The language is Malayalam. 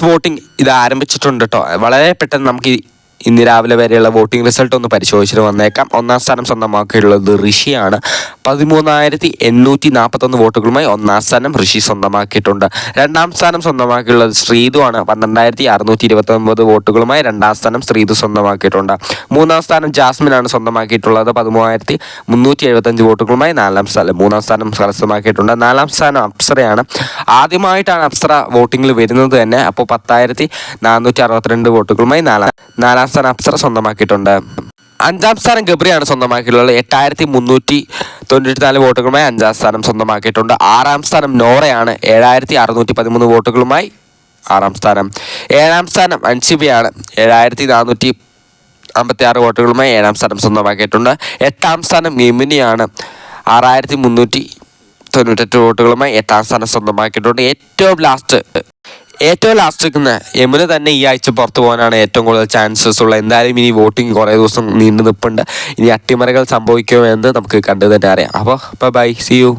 വോട്ടിംഗ് ഇത് ആരംഭിച്ചിട്ടുണ്ട് കേട്ടോ. വളരെ പെട്ടെന്ന് നമുക്ക് ഇന്ന് രാവിലെ വരെയുള്ള വോട്ടിംഗ് റിസൾട്ട് ഒന്ന് പരിശോധിച്ചിട്ട് വന്നേക്കാം. ഒന്നാം സ്ഥാനം സ്വന്തമാക്കിയിട്ടുള്ളത് ഋഷിയാണ്. 13,841 വോട്ടുകളുമായി ഒന്നാം സ്ഥാനം ഋഷി സ്വന്തമാക്കിയിട്ടുണ്ട്. രണ്ടാം സ്ഥാനം സ്വന്തമാക്കിയിട്ടുള്ളത് ശ്രീതു ആണ്. 12,629 വോട്ടുകളുമായി രണ്ടാം സ്ഥാനം ശ്രീതു സ്വന്തമാക്കിയിട്ടുണ്ട്. മൂന്നാം സ്ഥാനം ജാസ്മിൻ ആണ് സ്വന്തമാക്കിയിട്ടുള്ളത്. 13,375 വോട്ടുകളുമായി മൂന്നാം സ്ഥാനം കരസ്ഥമാക്കിയിട്ടുണ്ട്. നാലാം സ്ഥാനം അപ്സരയാണ്. ആദ്യമായിട്ടാണ് അപ്സര വോട്ടിങ്ങിൽ വരുന്നത് തന്നെ. അപ്പോൾ 10,462 വോട്ടുകളുമായി നാലാം സ്ഥാനം അപ്സര സ്വന്തമാക്കിയിട്ടുണ്ട്. അഞ്ചാം സ്ഥാനം ഗബ്രിയാണ് സ്വന്തമാക്കിയിട്ടുള്ളത്. 8,394 വോട്ടുകളുമായി അഞ്ചാം സ്ഥാനം സ്വന്തമാക്കിയിട്ടുണ്ട്. ആറാം സ്ഥാനം നോറയാണ്. 7,613 വോട്ടുകളുമായി ആറാം സ്ഥാനം. ഏഴാം സ്ഥാനം അൻഷിബയാണ്. 7,456 വോട്ടുകളുമായി ഏഴാം സ്ഥാനം സ്വന്തമാക്കിയിട്ടുണ്ട്. എട്ടാം സ്ഥാനം യമുനയാണ്. 6,398 വോട്ടുകളുമായി എട്ടാം സ്ഥാനം സ്വന്തമാക്കിയിട്ടുണ്ട്. ഏറ്റവും ലാസ്റ്റ് നിൽക്കുന്ന യമുന തന്നെ ഈ ആഴ്ച പുറത്തു പോകാനാണ് ഏറ്റവും കൂടുതൽ ചാൻസസ് ഉള്ളത്. എന്തായാലും ഇനി വോട്ടിംഗ് കുറേ ദിവസം നീണ്ടു നിൽപ്പുണ്ട്. ഇനി അട്ടിമറികൾ സംഭവിക്കുമോ എന്ന് നമുക്ക് കണ്ടു തന്നെ അറിയാം. അപ്പോൾ ബൈ, സി യു.